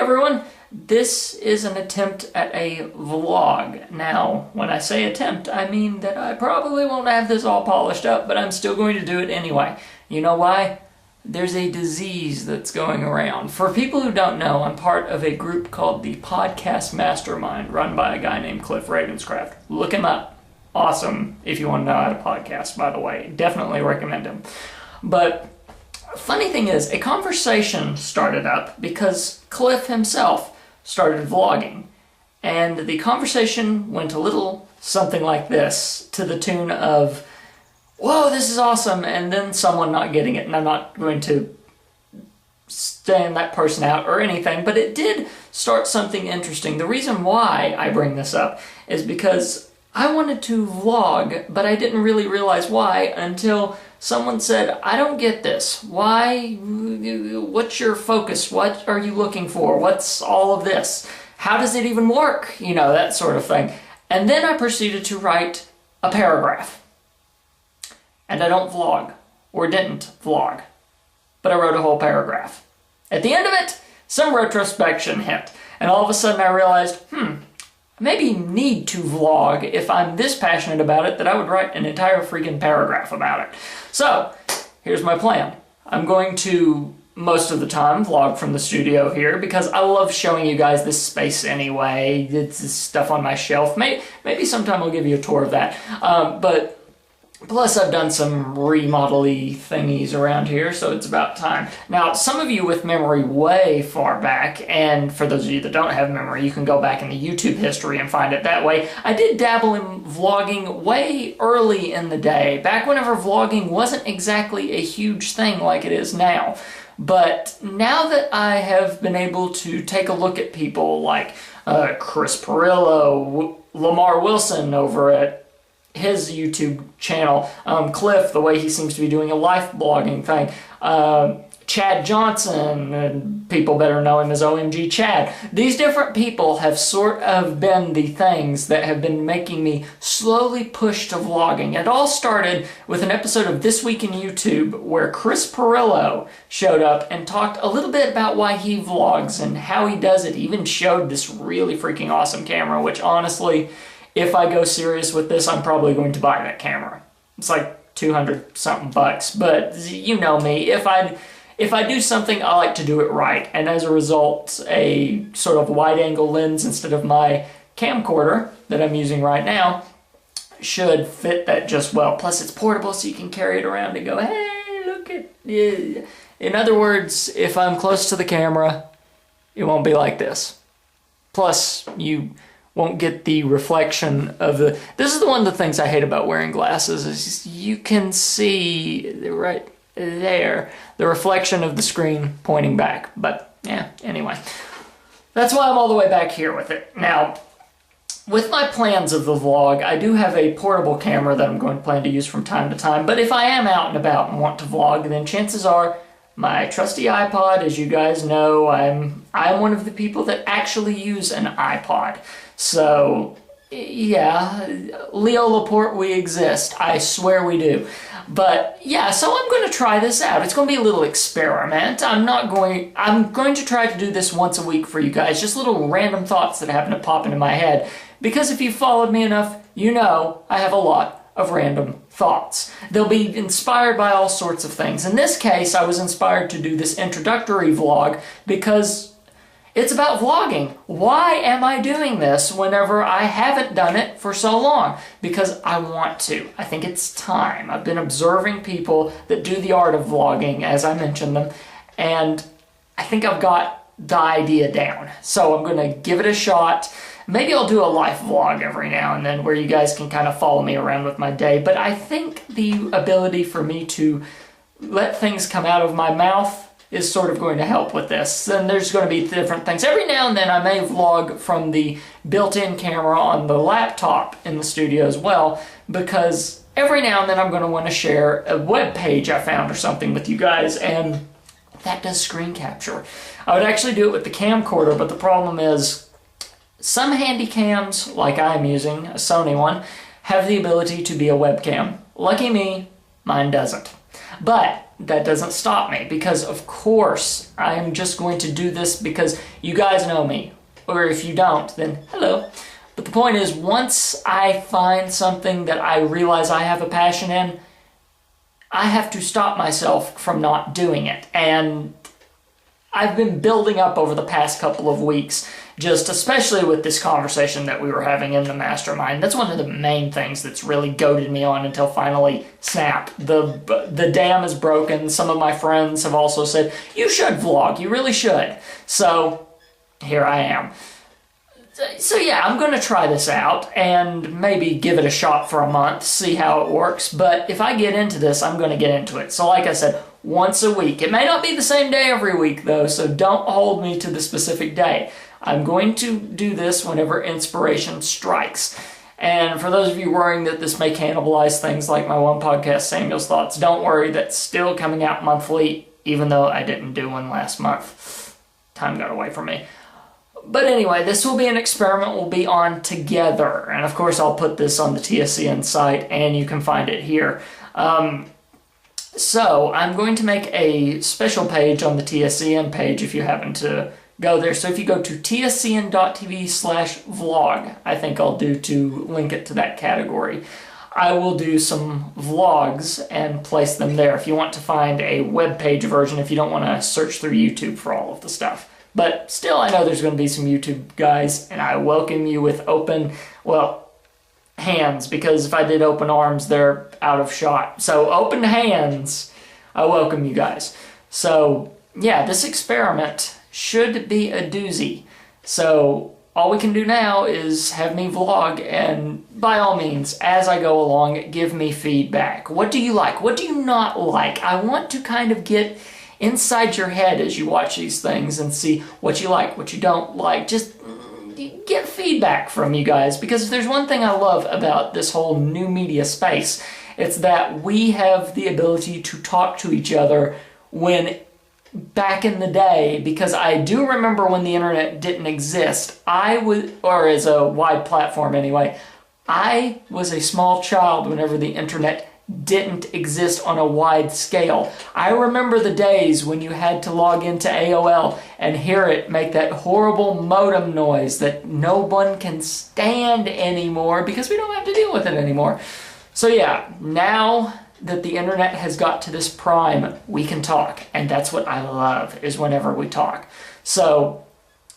everyone, this is an attempt at a vlog. Now, when I say attempt, I mean that I probably won't have this all polished up, but I'm still going to do it anyway. You know why? There's a disease that's going around. For people who don't know, I'm part of a group called the Podcast Mastermind, run by a guy named Cliff Ravenscraft. Look him up. Awesome if you want to know how to podcast, by the way. Definitely recommend him. But funny thing is, a conversation started up because Cliff himself started vlogging. And the conversation went a little something like this, to the tune of, whoa, this is awesome, and then someone not getting it, and I'm not going to stand that person out or anything, but it did start something interesting. The reason why I bring this up is because I wanted to vlog, but I didn't really realize why until someone said, I don't get this. Why? What's your focus? What are you looking for? What's all of this? How does it even work? You know, that sort of thing. And then I proceeded to write a paragraph. And I don't vlog, or didn't vlog, but I wrote a whole paragraph. At the end of it, some retrospection hit, and all of a sudden I realized, I maybe need to vlog if I'm this passionate about it that I would write an entire freaking paragraph about it. So, here's my plan. I'm going to, most of the time, vlog from the studio here because I love showing you guys this space anyway. It's stuff on my shelf. Maybe sometime I'll give you a tour of that. But plus, I've done some remodel-y thingies around here, so it's about time. Now, some of you with memory way far back, and for those of you that don't have memory, you can go back in the YouTube history and find it that way. I did dabble in vlogging way early in the day, back whenever vlogging wasn't exactly a huge thing like it is now. But now that I have been able to take a look at people like Chris Pirillo, Lamar Wilson over at his YouTube channel, Cliff, the way he seems to be doing a life blogging thing, Chad Johnson, and people better know him as OMG Chad. These different people have sort of been the things that have been making me slowly push to vlogging. It all started with an episode of This Week in YouTube where Chris Pirillo showed up and talked a little bit about why he vlogs and how he does it. He even showed this really freaking awesome camera, which honestly, if I go serious with this, I'm probably going to buy that camera. It's like 200 something bucks, but you know me. If I do something, I like to do it right, and as a result, a sort of wide-angle lens instead of my camcorder that I'm using right now should fit that just well. Plus, it's portable, so you can carry it around and go, hey, look at it. In other words, if I'm close to the camera, it won't be like this. Plus, you won't get the reflection of the... This is one of the things I hate about wearing glasses, is you can see right there the reflection of the screen pointing back. But yeah, anyway. That's why I'm all the way back here with it. Now, with my plans of the vlog, I do have a portable camera that I'm going to plan to use from time to time, but if I am out and about and want to vlog, then chances are my trusty iPod, as you guys know, I'm one of the people that actually use an iPod. So, yeah, Leo Laporte, we exist. I swear we do. But, yeah, so I'm going to try this out. It's going to be a little experiment. I'm going to try to do this once a week for you guys. Just little random thoughts that happen to pop into my head. Because if you've followed me enough, you know I have a lot of random thoughts. They'll be inspired by all sorts of things. In this case, I was inspired to do this introductory vlog because it's about vlogging. Why am I doing this whenever I haven't done it for so long? Because I want to. I think it's time. I've been observing people that do the art of vlogging, as I mentioned them, and I think I've got the idea down. So I'm going to give it a shot. Maybe I'll do a life vlog every now and then where you guys can kind of follow me around with my day, but I think the ability for me to let things come out of my mouth is sort of going to help with this. And there's going to be different things. Every now and then I may vlog from the built-in camera on the laptop in the studio as well, because every now and then I'm going to want to share a web page I found or something with you guys, and that does screen capture. I would actually do it with the camcorder, but the problem is some handy cams, like I'm using, a Sony one, have the ability to be a webcam. Lucky me, mine doesn't. But that doesn't stop me, because of course I'm just going to do this because you guys know me. Or if you don't, then hello. But the point is, once I find something that I realize I have a passion in, I have to stop myself from not doing it. And I've been building up over the past couple of weeks, just especially with this conversation that we were having in the mastermind. That's one of the main things that's really goaded me on until finally, snap, the dam is broken. Some of my friends have also said, you should vlog, you really should. So here I am. So yeah, I'm going to try this out and maybe give it a shot for a month, see how it works. But if I get into this, I'm going to get into it. So like I said, once a week. It may not be the same day every week though, so don't hold me to the specific day. I'm going to do this whenever inspiration strikes. And for those of you worrying that this may cannibalize things like my one podcast, Samuel's Thoughts, don't worry, that's still coming out monthly, even though I didn't do one last month. Time got away from me. But anyway, this will be an experiment we'll be on together. And of course, I'll put this on the TSCN site, and you can find it here. So I'm going to make a special page on the TSCN page if you happen to go there. So if you go to tscn.tv/vlog, I think I'll do to link it to that category. I will do some vlogs and place them there if you want to find a web page version, if you don't want to search through YouTube for all of the stuff. But still, I know there's going to be some YouTube guys, and I welcome you with open, well, hands, because if I did open arms, they're out of shot. So open hands, I welcome you guys. So yeah, this experiment should be a doozy. So all we can do now is have me vlog, and by all means, as I go along, give me feedback. What do you like? What do you not like? I want to kind of get inside your head as you watch these things and see what you like, what you don't like. Just get feedback from you guys, because if there's one thing I love about this whole new media space, it's that we have the ability to talk to each other when back in the day, because I do remember when the internet didn't exist, or as a wide platform anyway, I was a small child whenever the internet didn't exist on a wide scale. I remember the days when you had to log into AOL and hear it make that horrible modem noise that no one can stand anymore because we don't have to deal with it anymore. So yeah, now that the internet has got to this prime, we can talk, and that's what I love, is whenever we talk. So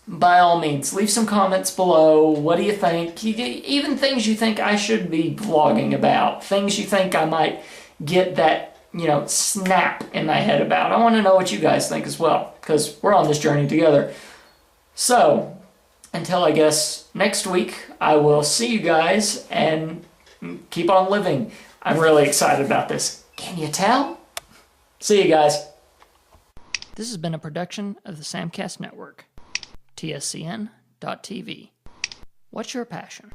by all means, leave some comments below. What do you think? Even things you think I should be vlogging about. Things you think I might get that, snap in my head about. I want to know what you guys think as well, because we're on this journey together. So, until I guess next week, I will see you guys and keep on living. I'm really excited about this. Can you tell? See you guys. This has been a production of the Samcast Network. TSCN.TV. What's your passion?